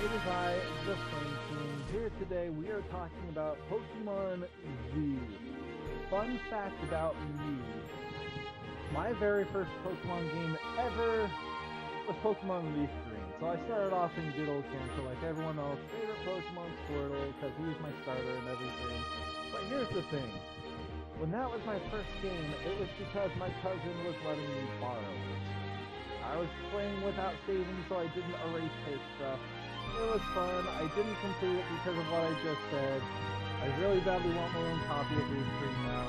It is I, the Flame King. Here today we are talking about Pokémon Z. Fun fact about me. My very first Pokemon game ever was Pokemon Leaf Green. So I started off in good old Kanto like everyone else. Favorite Pokemon Squirtle because he was my starter and everything. But here's the thing. When that was my first game, it was because my cousin was letting me borrow it. I was playing without saving so I didn't erase his stuff. It was fun. I didn't complete it because of what I just said. I really badly want my own copy of Leaf Green now.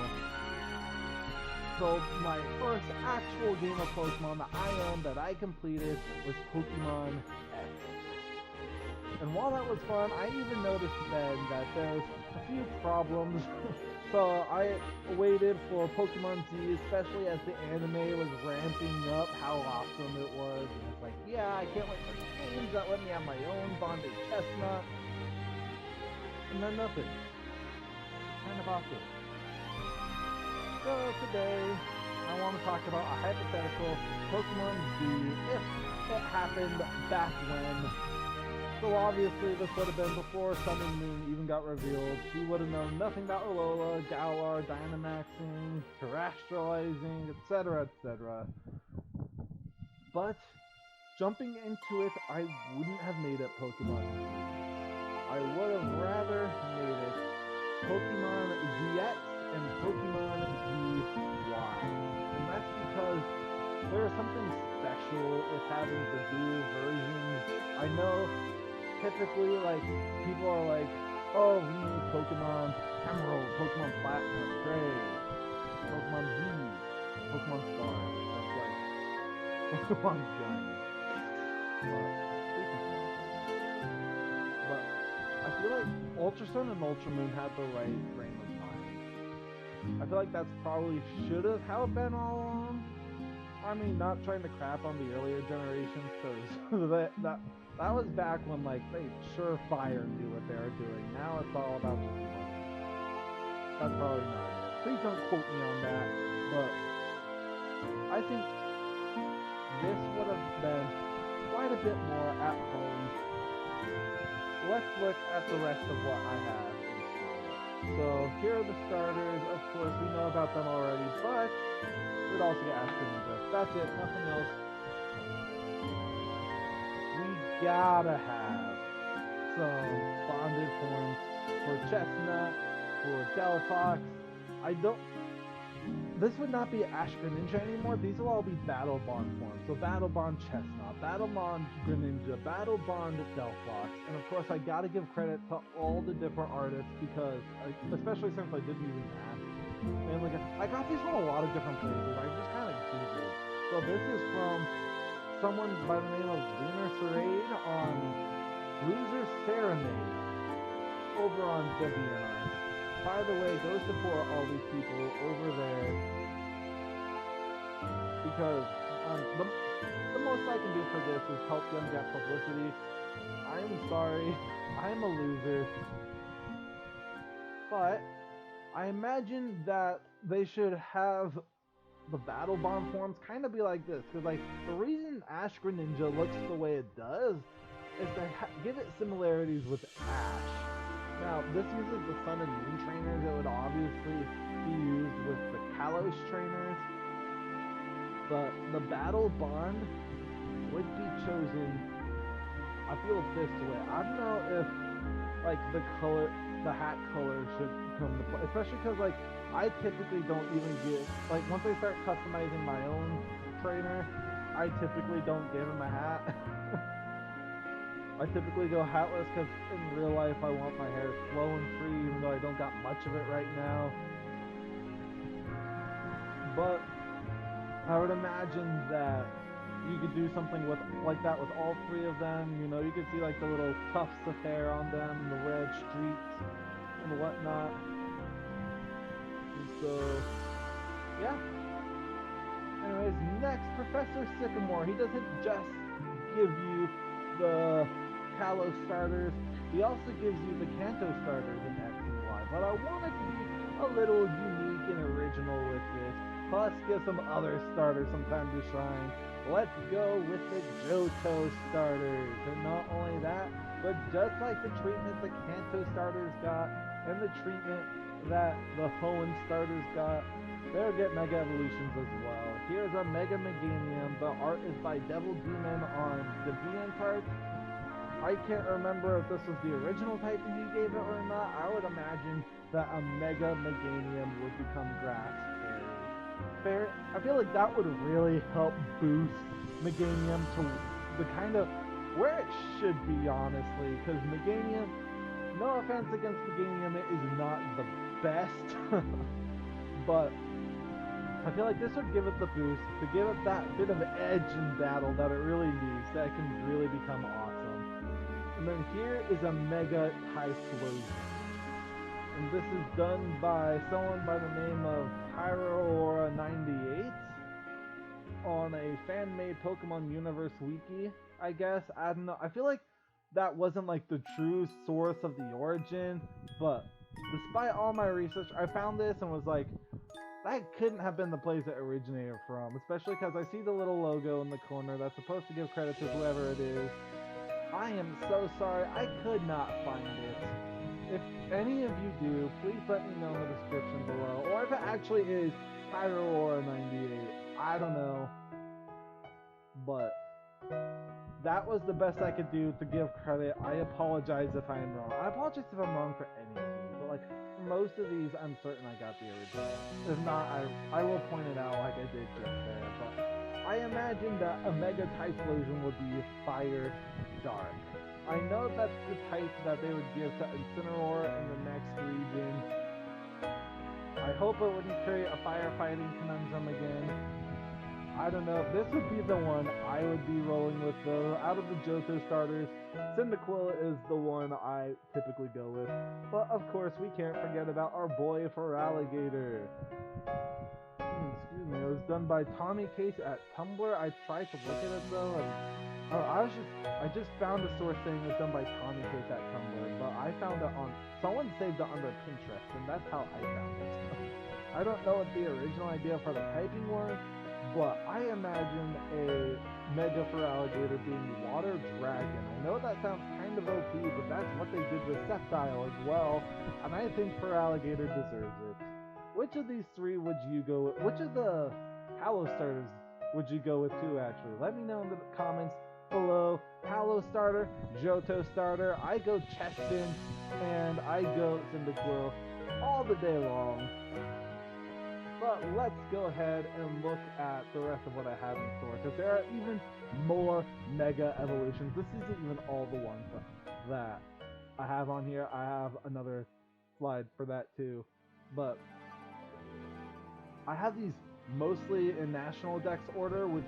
So my first actual game of Pokemon that I owned, that I completed, was Pokemon X. And while that was fun, I even noticed then that there's a few problems. So I waited for Pokemon Z, especially as the anime was ramping up how awesome it was. And it's like, yeah, I can't wait for games that let me have my own bonded chestnut. And then nothing. Kind of awesome. So today, I want to talk about a hypothetical Pokemon Z if it happened back when. So obviously this would have been before Sun and Moon even got revealed. He would have known nothing about Alola, Galar, Dynamaxing, Terrestrializing, etc., etc. But jumping into it, I wouldn't have made it Pokemon Z. I would have rather made it Pokemon ZX and Pokemon ZY. And that's because there is something special with having the dual versions. I know typically, like, people are like, oh, we need Pokemon Emerald, Pokemon Platinum, Gray, Pokemon Z, Pokemon Star. That's like Pokemon Giant. But I feel like Ultra Sun and Ultra Moon had the right frame of mind. I feel like that's probably should have how it been all along. I mean, not trying to crap on the earlier generations, because that was back when, like, they surefire knew what they were doing. Now it's all about just money. That's probably not it. Please don't quote me on that, but I think this would have been quite a bit more at home. Let's look at the rest of what I have in store. So here are the starters. Of course, we know about them already, but we'd also get Astro Ninja. That's it, nothing else. We gotta have some bonded forms for Chestnut, for Delphox. This would not be Ash Greninja anymore. These will all be Battle Bond forms. So Battle Bond Chestnut, Battle Bond Greninja, Battle Bond Delphox. And of course, I gotta give credit to all the different artists because, especially since I didn't even ask. And like, I got these from a lot of different places. I just kind of Googled. So this is from someone by the name of Lunar Serade on Loser Serenade over on DeviantArt. By the way, go support all these people over there because the most I can do for this is help them get publicity. I am sorry, I am a loser, but I imagine that they should have the Battle Bond forms kind of be like this, because like the reason Ash Greninja looks the way it does is to give it similarities with Ash. Now this uses the Sun and Moon trainers. It would obviously be used with the Kalos trainers, but the Battle Bond would be chosen. I feel this way. I don't know if like the hat color should come to play, especially because like I typically don't even get, like, once I start customizing my own trainer, I typically don't give him a hat. I typically go hatless because in real life I want my hair flowing free, even though I don't got much of it right now. But I would imagine that you could do something like that with all three of them. You know, you could see like the little tufts of hair on them, the red streaks and whatnot. So, yeah. Anyways, next, Professor Sycamore. He doesn't just give you the Kalos starters, he also gives you the Kanto starters in X and Y. But I wanted to be a little unique and original with this, plus give some other starters some time to shine. let's go with the Johto starters. And not only that, but just like the treatment the Kanto starters got, and the treatment that the Hoenn starters got, they'll get Mega Evolutions as well. Here's a Mega Meganium. The art is by Devil Demon on the VN cards. I can't remember if this was the original typing he gave it or not. I would imagine that a Mega Meganium would become Grass Fairy. I feel like that would really help boost Meganium to the kind of where it should be, honestly, because Meganium, no offense against Meganium, it is not the best, but I feel like this would give it the boost, to give it that bit of edge in battle that it really needs, that it can really become awesome. And then here is a Mega Typhlosion. And this is done by someone by the name of Pyroaura98 on a fan-made Pokemon Universe wiki, I guess. I don't know. I feel like that wasn't like the true source of the origin, but despite all my research, I found this and was like, that couldn't have been the place it originated from, especially because I see the little logo in the corner that's supposed to give credit to whoever it is. I am so sorry, I could not find it. If any of you do, please let me know in the description below, or if it actually is Pyroaura98, I don't know. But that was the best I could do to give credit. I apologize if I am wrong. I apologize if I'm wrong for any of these, but like most of these, I'm certain I got the original. If not, I will point it out like I did just there. But I imagine that a Mega Typhlosion would be Fire Dark. I know that's the type that they would give to Incineroar in the next region. I hope it wouldn't create a firefighting conundrum again. I don't know. This would be the one I would be rolling with, though. Out of the Johto starters, Cyndaquil is the one I typically go with. But of course, we can't forget about our boy Feraligatr. Excuse me. It was done by Tommy Case at Tumblr. I tried to look at it though, and I just found a source saying it was done by Tommy Case at Tumblr, but I found it on someone saved it under Pinterest, and that's how I found it. I don't know what the original idea for the typing was, but I imagine a Mega Feraligatr being Water Dragon. I know that sounds kind of OP, but that's what they did with Sceptile as well, and I think Feraligatr deserves it. Which of these three would you go with? Which of the Kalos starters would you go with too, actually? Let me know in the comments below. Kalos starter, Johto starter, I go Chespin, and I go Cyndaquil all the day long. But let's go ahead and look at the rest of what I have in store, because there are even more Mega Evolutions. This isn't even all the ones that I have on here. I have another slide for that too. But I have these mostly in National Dex order with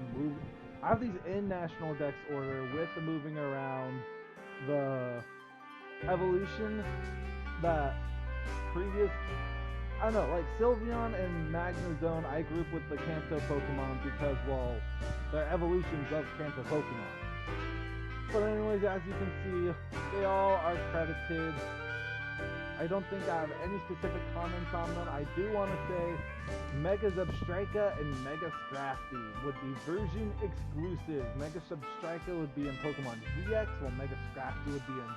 I have these in National Dex order with the moving around the evolution that previous, I don't know, like Sylveon and Magnezone I group with the Kanto Pokemon because, well, they're evolutions of Kanto Pokemon. But anyways, as you can see, they all are credited. I don't think I have any specific comments on them. I do want to say Mega Zebstrika and Mega Scrafty would be version exclusive. Mega Zebstrika would be in Pokemon ZX, while Mega Scrafty would be in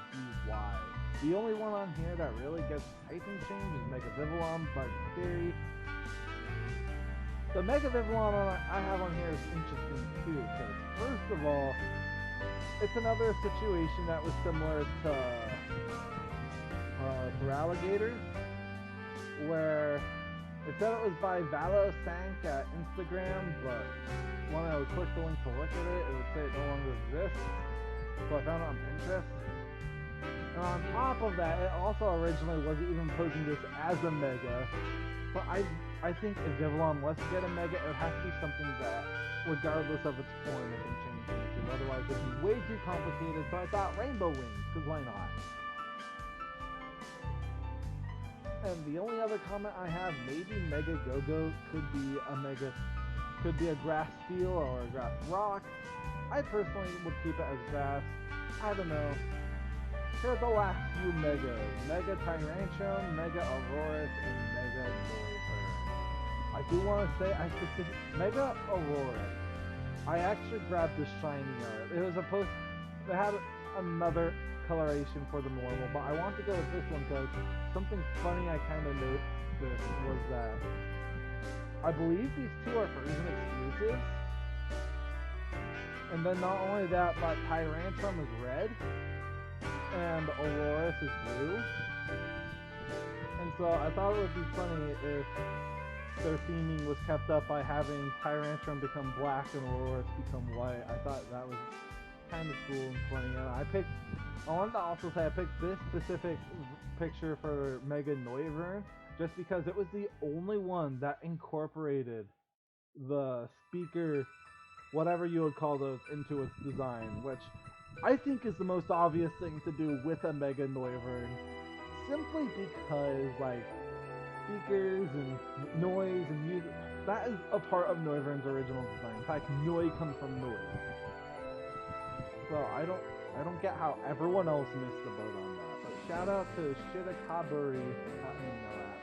ZY. The only one on here that really gets typing change is Mega Vivillon, but theory. The Mega Vivillon I have on here is interesting too, because first of all, it's another situation that was similar to Feraligatr, where it said it was by Valosank at Instagram, but when I would click the link to look at it, it would say it no longer exists. So I found it on Pinterest. And on top of that, it also originally wasn't even posing this as a Mega. But I think if Vivillon was to get a Mega, it would have to be something that, regardless of its form, it can change into. Otherwise, it'd be way too complicated. So I thought Rainbow Wings, because why not? And the only other comment I have, maybe Mega Go-Go could be a Grass Steel or a Grass Rock. I personally would keep it as Grass. I don't know. Here are the last few Megas. Mega Tyrantrum, Mega Aurorus, and Mega Noivern. I do want to say, Mega Aurorus. I actually grabbed the shiny art. It was supposed they had another coloration for the normal, but I want to go with this one because something funny I kind of noticed was that I believe these two are version exclusives. And then not only that, but Tyrantrum is red and Aurorus is blue. And so I thought it would be funny if their theming was kept up by having Tyrantrum become black and Aurorus become white. I thought that was kind of cool and funny. I wanted to also say I picked this specific picture for Mega Noivern just because it was the only one that incorporated the speaker, whatever you would call those, into its design, which I think is the most obvious thing to do with a Mega Noivern, simply because, like, speakers and noise and music, that is a part of Noivern's original design. In fact, Noi comes from noise. So I don't get how everyone else missed the boat on that. But shout out to Shitakaburi for letting me know that.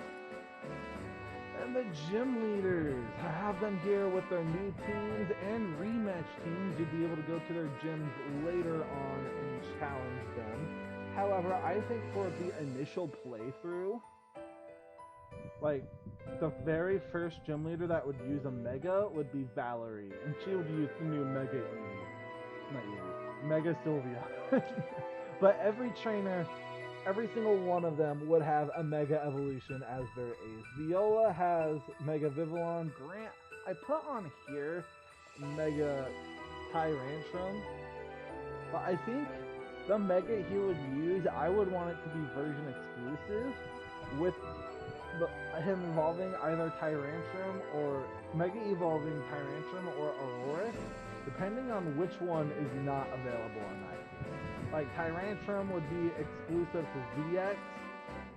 And the gym leaders, I have them here with their new teams and rematch teams. You'd be able to go to their gyms later on and challenge them. However, I think for the initial playthrough, like, the very first gym leader that would use a Mega would be Valerie, and she would use the new Mega Eevee. Not Eevee, Mega Sylvia. But every trainer, every single one of them would have a Mega Evolution as their ace. Viola has Mega Vivillon. Grant, I put on here Mega Tyrantrum, but I think the Mega he would use, I would want it to be version exclusive, with him evolving either Tyrantrum or Mega Evolving Tyrantrum or Aurorus, depending on which one is not available on that game. Like, Tyrantrum would be exclusive to ZX,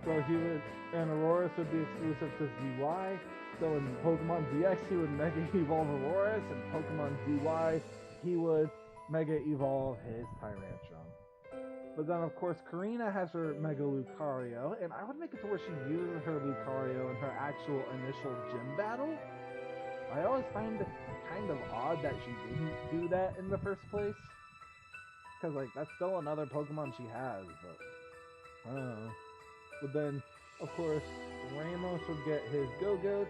so he would, and Aurorus would be exclusive to ZY. So in Pokemon ZX, he would Mega Evolve Aurorus, and Pokemon ZY, he would Mega Evolve his Tyrantrum. But then, of course, Karina has her Mega Lucario, and I would make it to where she uses her Lucario in her actual initial gym battle. I always find it kind of odd that she didn't do that in the first place, because, like, that's still another Pokemon she has, but I don't know. But then, of course, Ramos would get his Go-Goat,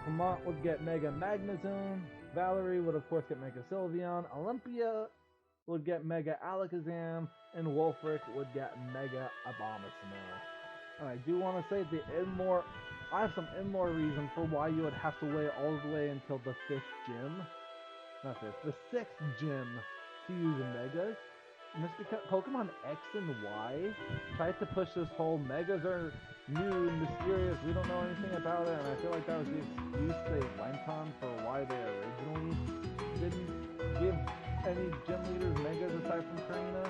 Clement would get Mega Magnezone, Valerie would, of course, get Mega Sylveon, Olympia would get Mega Alakazam, and Wolfric would get Mega Abomasnow. And I do want to say I have some in-lore reason for why you would have to wait all the way until the 6th gym to use Megas. And it's because Pokemon X and Y tried to push this whole Megas are new and mysterious, we don't know anything about it, and I feel like that was the excuse they went on for why they originally didn't give any gym leaders Megas aside from Karina.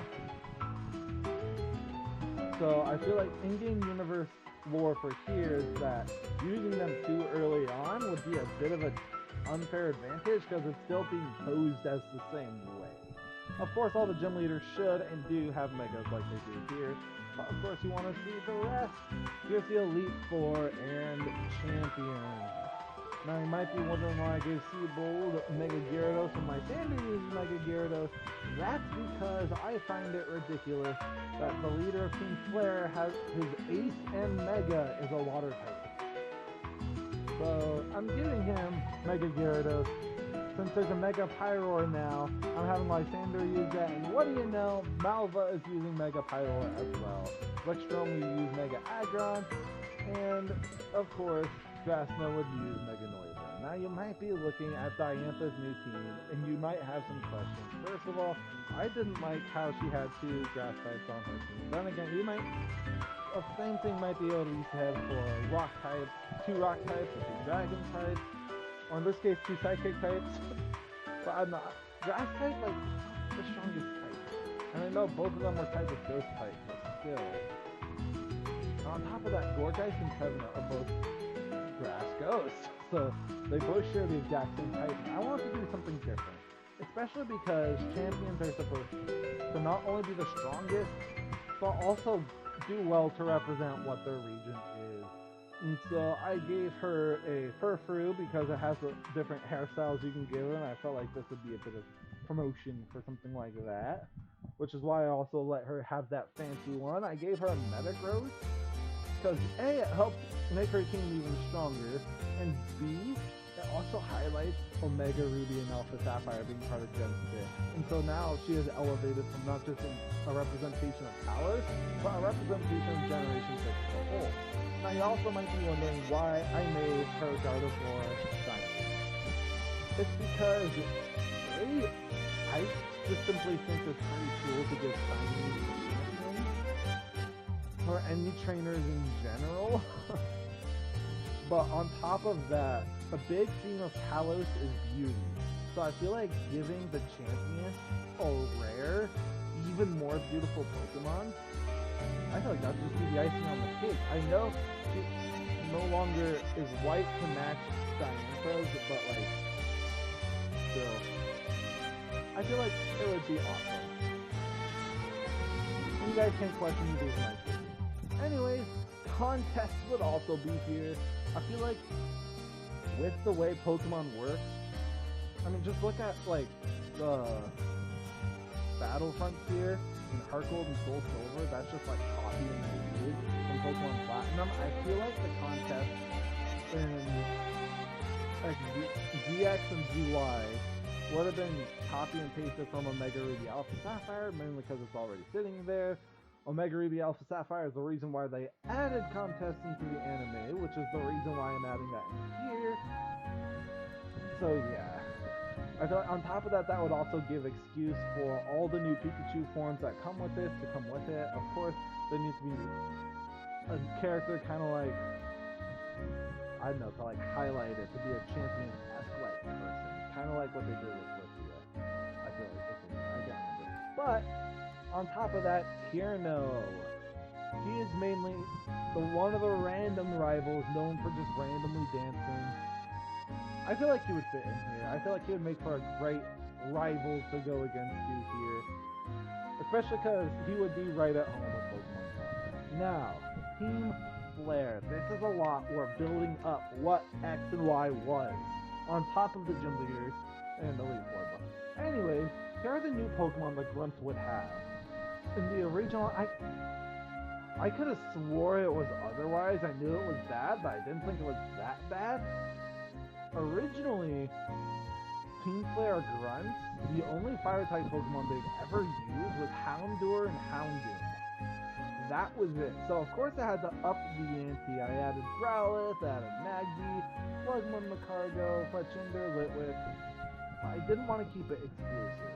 So I feel like in-game universe lore for here is that using them too early on would be a bit of an unfair advantage because it's still being posed as the same way. Of course, all the gym leaders should and do have Megas like they do here, but of course you want to see the rest. Here's the Elite Four and Champions. Now you might be wondering why I gave Seabold Mega Gyarados when my Sander uses Mega Gyarados. That's because I find it ridiculous that the leader of Team Flare has his Ace and Mega is a water type. So I'm giving him Mega Gyarados. Since there's a Mega Pyroar now, I'm having Lysander use that, and what do you know, Malva is using Mega Pyroar as well. Blackstrom will use Mega Aggron, and of course, Grassno would use Mega Noivern. Now you might be looking at Diantha's new team, and you might have some questions. First of all, I didn't like how she had 2 grass types on her team. Then again, the same thing might be able to be said for rock types, 2 rock types, or 2 dragon types, or in this case, 2 psychic types. But I'm not. Grass type, like, the strongest type. And I know both of them were typed with ghost type, but still. On top of that, Gourgeist and Trevenant are both grass ghosts. So they both share the exact same type. And I want to do something different. Especially because champions are supposed to not only be the strongest, but also do well to represent what their region is. And so I gave her a furfrou because it has different hairstyles you can give her, and I felt like this would be a bit of promotion for something like that. Which is why I also let her have that fancy one. I gave her a Metagross because A, it helps make her team even stronger, and B, it also highlights Omega Ruby and Alpha Sapphire being part of Gen 6. And so now she is elevated from not just a representation of Kalos, but a representation of Generation 6 as a whole. Now you also might be wondering why I made her Gardevoir Diamond. It's because I just simply think it's pretty cool to give Chinese champions or any trainers in general. But on top of that, a big theme of Kalos is beauty. So I feel like giving the champion a rare, even more beautiful Pokemon, I feel like that would just be the icing on the cake. I know she no longer is white to match Dianthro's, but like, still, I feel like it would be awesome. And you guys can question me, these are my choices. Anyways, contests would also be here. I feel like with the way Pokemon works, I mean, just look at like the Battlefront here in Heart Gold and Soul Silver. That's just like copy and pasted from Pokemon Platinum. I feel like the contest in like ZX and ZY would have been copy and pasted from Omega Ruby Alpha Sapphire, mainly because it's already sitting there. Omega Ruby Alpha Sapphire is the reason why they added contests into the anime, which is the reason why I'm adding that in here. So yeah. I feel like on top of that, that would also give excuse for all the new Pikachu forms that come with this to come with it. Of course, there needs to be a character kind of like, I don't know, to like highlight it, to be a champion-esque like person. Kind of like what they did with Lithia. I feel like this is, I can't remember. But on top of that, Tierno. He is mainly one of the random rivals known for just randomly dancing. I feel like he would fit in here. I feel like he would make for a great rival to go against you here. Especially because he would be right at home with Pokemon Complex. Now, Team Flare. This is a lot. We're building up what X and Y was on top of the gym leaders and the Elite Four. Anyways, here are the new Pokemon the Grunts would have. In the original, I could have swore it was otherwise. I knew it was bad, but I didn't think it was that bad. Originally, Team Flare Grunts, the only Fire-type Pokemon they've ever used was Houndour and Houndoom. That was it. So of course I had to up the ante. I added Growlithe, I added Magby, Slugma, Macargo, Fletchinder, Litwick. I didn't want to keep it exclusive.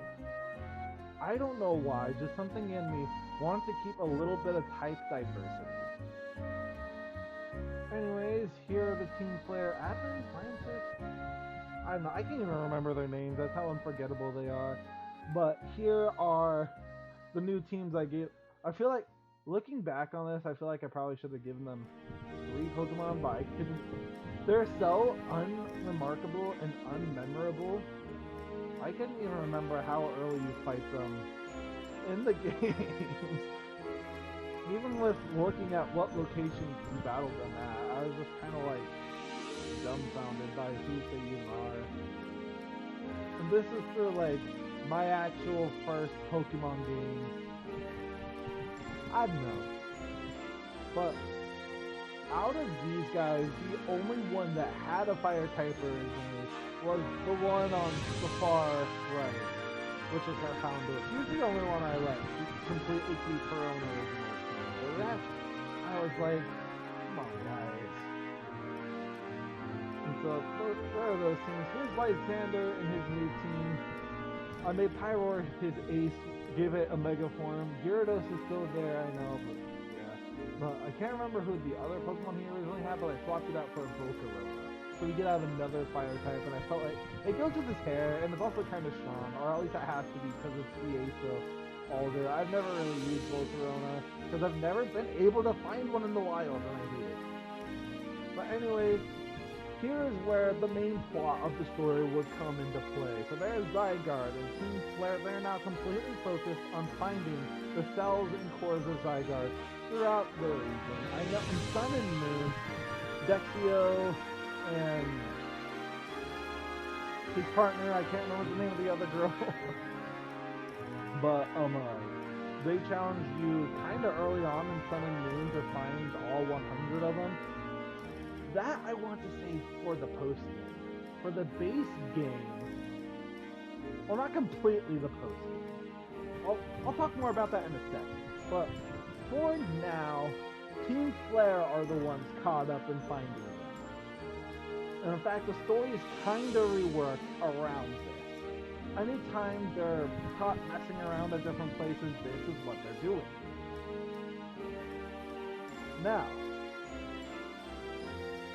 I don't know why, just something in me wanted to keep a little bit of type diversity. Anyways, here are the Team Flare admins, scientists. I don't know, I can't even remember their names, that's how unforgettable they are. But here are the new teams I gave. I feel like, looking back on this, I feel like I probably should have given them 3 Pokemon, but I couldn't. They're so unremarkable and unmemorable. I couldn't even remember how early you fight them in the game. Even with looking at what locations you battled them at, I was just kind of like dumbfounded by who they even are. And this is for like my actual first Pokemon game. I don't know. But out of these guys, the only one that had a fire type originally was the one on the far right, which is her Houndour. She's the only one I let completely keep her own original team. The rest, I was like, come on guys. And so, there are those teams. Here's Lysander and his new team. I made Pyroar his ace, gave it a Mega form. Gyarados is still there, I know, but yeah. But I can't remember who the other Pokemon he originally had, but I swapped it out for a Volcarona. So we get out another fire type, and I felt like it goes with his hair, and it's also kind of strong, or at least it has to be because it's the ace of Alder. I've never really used Volcarona because I've never been able to find one in the wild, and I hate it. But anyways, here is where the main plot of the story would come into play. So there's Zygarde, and Team Flare, they're now completely focused on finding the cells and cores of Zygarde throughout the region. I know in Sun and Moon, Dexio and his partner, I can't remember the name of the other girl, but they challenge you kind of early on in Sun and Moon to find all 100 of them. That I want to save for the post-game. For the base game, well, not completely the post-game. I'll talk more about that in a sec. But for now, Team Flare are the ones caught up in finding them. And in fact, the story is kind of reworked around this. Anytime they're caught messing around at different places, this is what they're doing. Now,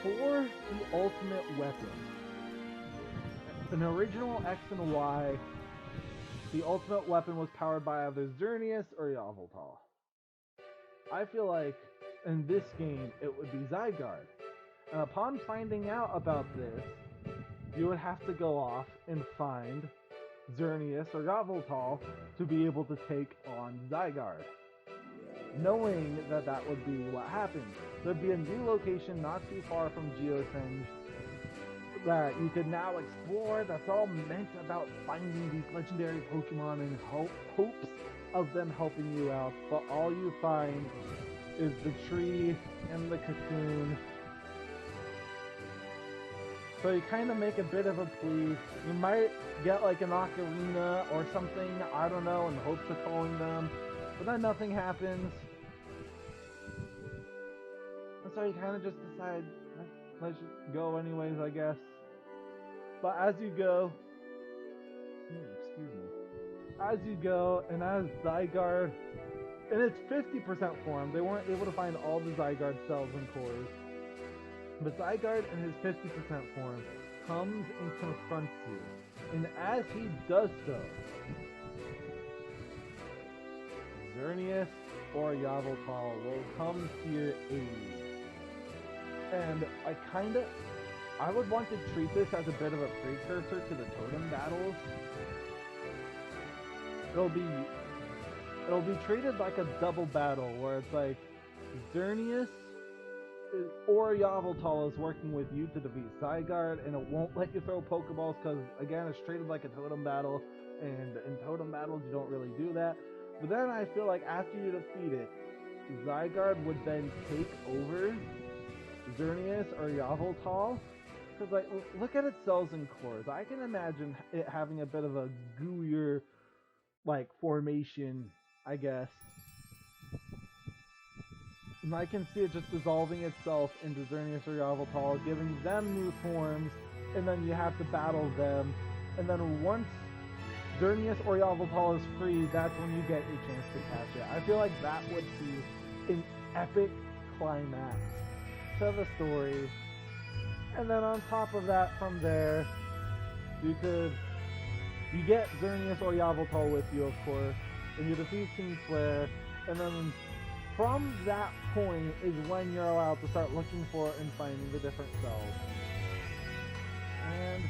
for the ultimate weapon, in original X and Y, the ultimate weapon was powered by either Xerneas or Yveltal. I feel like in this game it would be Zygarde. And upon finding out about this, you would have to go off and find Xerneas or Yveltal to be able to take on Zygarde. Knowing that that would be what happened. There'd be a new location not too far from Geosenge that you could now explore that's all meant about finding these legendary Pokemon and hopes of them helping you out, but all you find is the tree and the cocoon. So you kind of make a bit of a plea. You might get like an ocarina or something, I don't know, in hopes of calling them, but then nothing happens. And so you kind of just decide, let's just go anyways, I guess. But as you go, as you go, and as Zygarde, in its 50% form, they weren't able to find all the Zygarde cells and cores, but Zygarde in his 50% form comes and confronts you, and as he does so, Xerneas or Yveltal will come to your aid. And I would want to treat this as a bit of a precursor to the totem battles. It'll be treated like a double battle where it's like Xerneas or Yveltal is working with you to defeat Zygarde, and it won't let you throw Pokeballs because, again, it's treated like a totem battle, and in totem battles you don't really do that. But then I feel like after you defeat it, Zygarde would then take over Xerneas or Yveltal. Because, like, look at its cells and cores. I can imagine it having a bit of a gooier, like, formation, I guess. And I can see it just dissolving itself into Xerneas or Yveltal, giving them new forms, and then you have to battle them. And then once Xerneas or Yveltal is free, that's when you get your chance to catch it. I feel like that would be an epic climax to the story. And then on top of that, from there, you get Xerneas or Yveltal with you, of course, and you defeat Team Flare, and then from that point is when you're allowed to start looking for and finding the different cells. And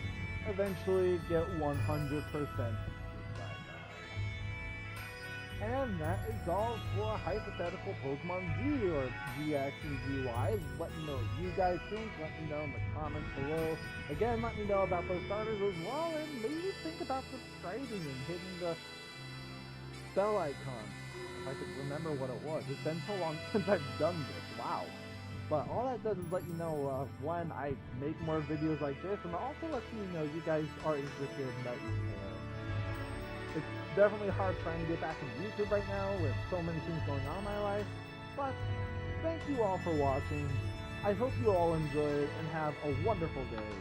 eventually get 100%. And that is all for hypothetical Pokemon Z or ZX and ZY. Let me know what you guys think. Let me know in the comments below. Again, let me know about those starters as well, and maybe think about subscribing and hitting the bell icon. If I could remember what it was. It's been so long since I've done this. Wow. But all that does is let you know when I make more videos like this, and it also lets me know you guys are interested and that you care. It's definitely hard trying to get back into YouTube right now with so many things going on in my life, but thank you all for watching. I hope you all enjoyed and have a wonderful day.